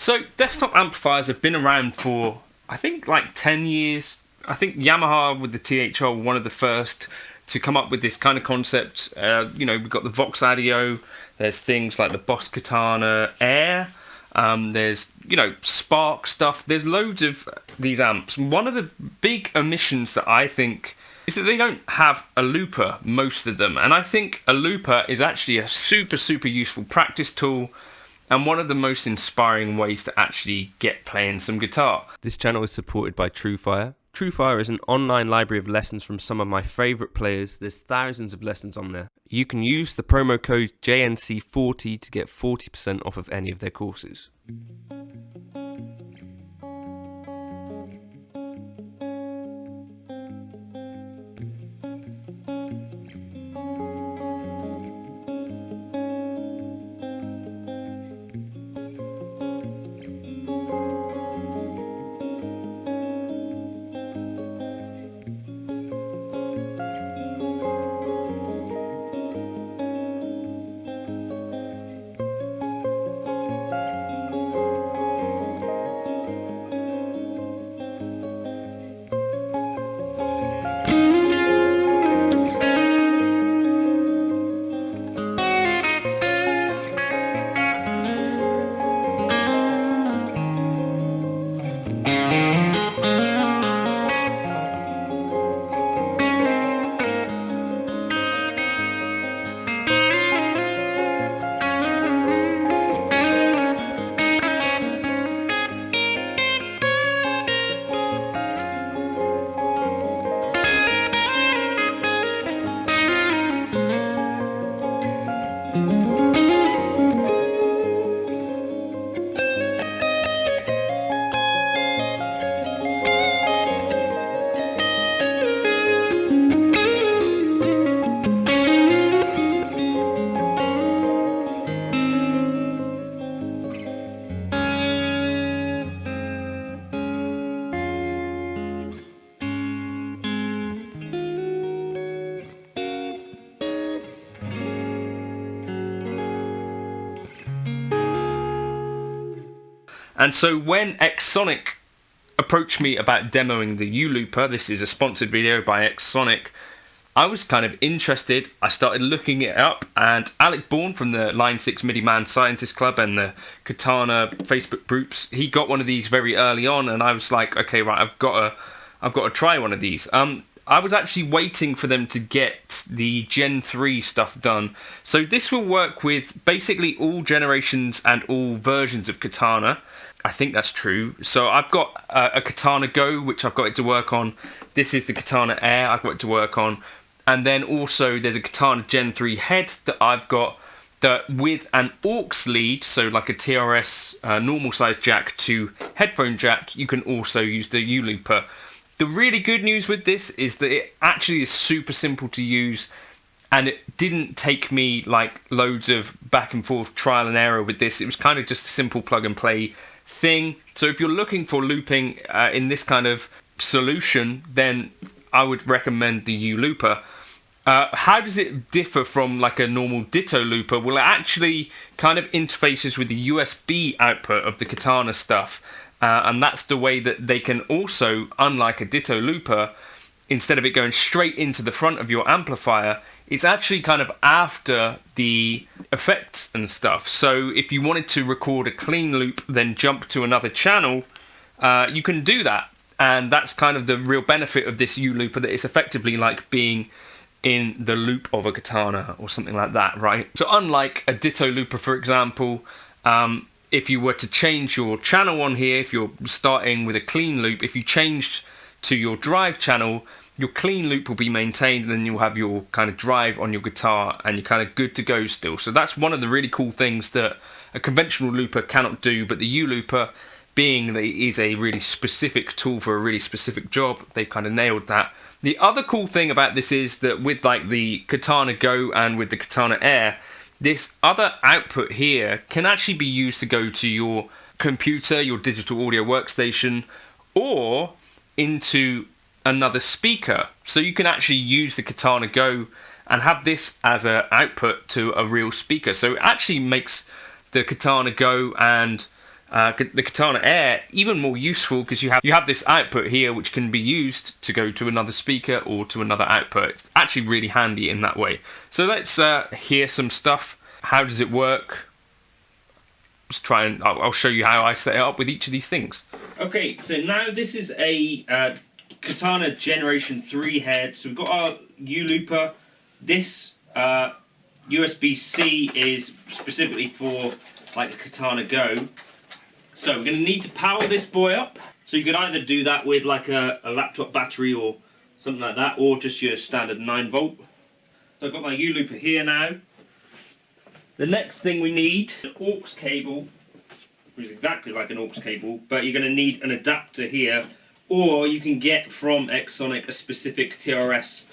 So desktop amplifiers have been around for, I think, like 10 years. I think Yamaha with the THR were one of the first to come up with this kind of concept. We've got the Vox Audio. There's things like the Boss Katana Air. There's, Spark stuff. There's loads of these amps. One of the big omissions that I think is that they don't have a looper, most of them. And I think a looper is actually a super, super useful practice tool and one of the most inspiring ways to actually get playing some guitar. This channel is supported by TrueFire. TrueFire is an online library of lessons from some of my favourite players. There's thousands of lessons on there. You can use the promo code JNC40 to get 40% off of any of their courses. And so when Xsonic approached me about demoing the ULooper, this is a sponsored video by Xsonic, I was kind of interested. I started looking it up, and Alec Bourne from the Line 6 MIDI Man Scientist Club and the Katana Facebook groups, he got one of these very early on, and I was like, okay, right, I've got to try one of these. I was actually waiting for them to get the Gen 3 stuff done. So this will work with basically all generations and all versions of Katana. I think that's true. So I've got a Katana Go, which I've got it to work on. This is the Katana Air I've got it to work on. And then also there's a Katana Gen 3 head that I've got that with an aux lead, so like a TRS normal size jack to headphone jack, you can also use the ULooper. The really good news with this is that it actually is super simple to use, and it didn't take me like loads of back and forth trial and error with this. It was kind of just a simple plug and play thing. So if you're looking for looping in this kind of solution, then I would recommend the ULooper. How does it differ from like a normal Ditto looper? Well, it actually kind of interfaces with the USB output of the Katana stuff. And that's the way that they can also, unlike a Ditto looper, instead of it going straight into the front of your amplifier, it's actually kind of after the effects and stuff. So if you wanted to record a clean loop, then jump to another channel, you can do that. And that's kind of the real benefit of this ULooper, that it's effectively like being in the loop of a Katana or something like that, right? So unlike a Ditto looper, for example, if you were to change your channel on here, if you're starting with a clean loop, if you changed to your drive channel, your clean loop will be maintained, and then you'll have your kind of drive on your guitar, and you're kind of good to go still. So that's one of the really cool things that a conventional looper cannot do, but the ULooper, being that it is a really specific tool for a really specific job, they kind of nailed that. The other cool thing about this is that with like the Katana Go and with the Katana Air, this other output here can actually be used to go to your computer, your digital audio workstation, or into another speaker. So you can actually use the Katana Go and have this as an output to a real speaker. So it actually makes the Katana Go and The Katana Air, even more useful because you have this output here which can be used to go to another speaker or to another output. It's actually really handy in that way. So let's hear some stuff. How does it work? Let's try and I'll show you how I set it up with each of these things. Okay, so now this is a Katana Generation 3 head. So we've got our ULooper. This USB-C is specifically for like the Katana Go. So we're going to need to power this boy up. So you can either do that with like a laptop battery or something like that, or just your standard 9 volt. So I've got my ULooper here now. The next thing we need, an aux cable, which is exactly like an aux cable, but you're going to need an adapter here, or you can get from Xsonic a specific TRS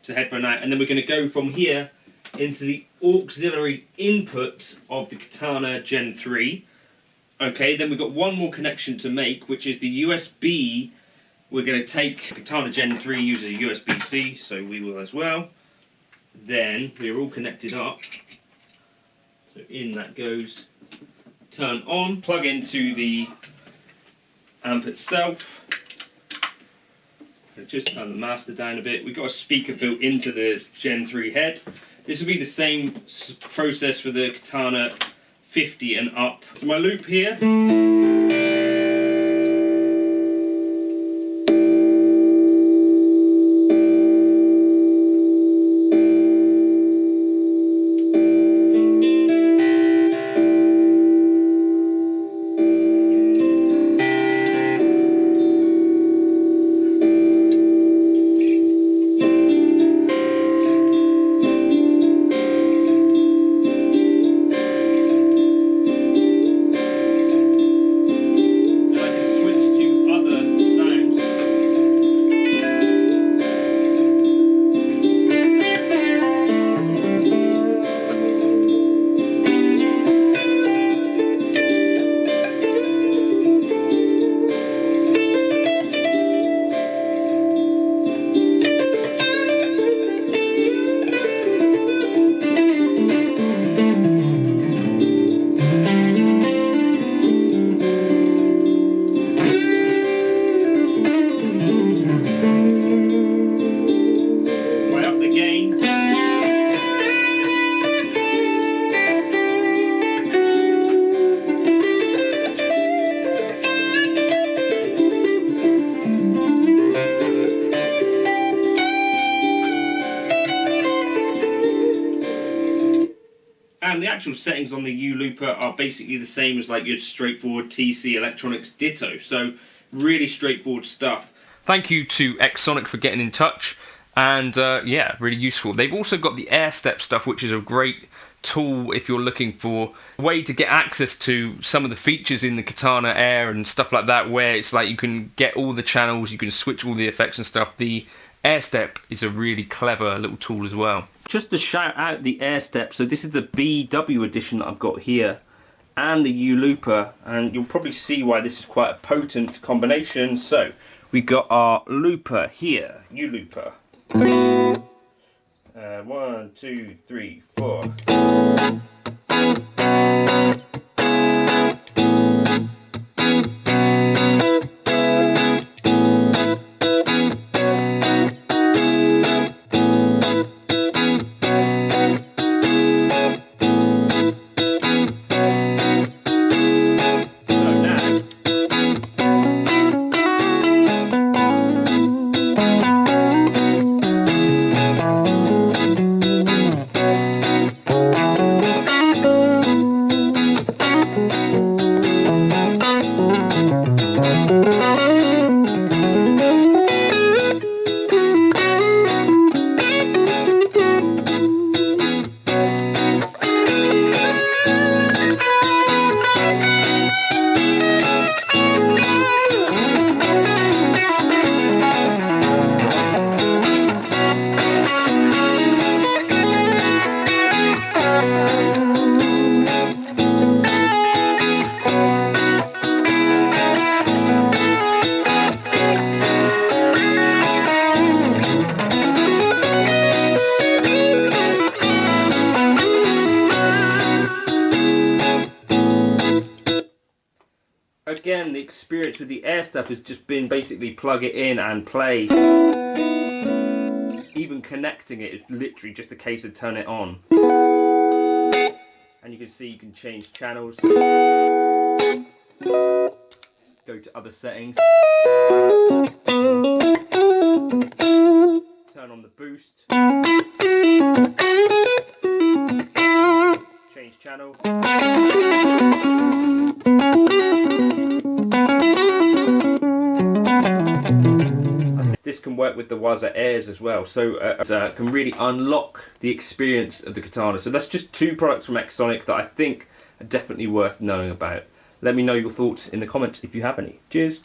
to headphone out, and then we're going to go from here into the auxiliary input of the Katana Gen 3. Okay, then we've got one more connection to make, which is the USB. We're going to take Katana Gen 3 uses USB-C, so we will as well. Then we're all connected up. So in that goes. Turn on, plug into the amp itself. Just turn the master down a bit. We've got a speaker built into the Gen 3 head. This will be the same process for the Katana 50 and up. So my loop here. And the actual settings on the ULooper are basically the same as like your straightforward TC Electronics Ditto. So really straightforward stuff. Thank you to Xsonic for getting in touch. And yeah, really useful. They've also got the Airstep stuff, which is a great tool if you're looking for a way to get access to some of the features in the Katana Air and stuff like that, where it's like you can get all the channels, you can switch all the effects and stuff. The Airstep is a really clever little tool as well. Just to shout out the Airstep, so this is the BW edition that I've got here, and the ULooper, and you'll probably see why this is quite a potent combination. So we got our looper here, ULooper. 1, 2, 3, 4. again, the experience with the Airstep has just been basically plug it in and play. Even connecting it is literally just a case of turn it on. And you can see you can change channels. Go to other settings. Turn on the boost. Change channel. This can work with the Waza Airs as well, so can really unlock the experience of the Katana. So that's just 2 products from Xsonic that I think are definitely worth knowing about. Let me know your thoughts in the comments if you have any. Cheers!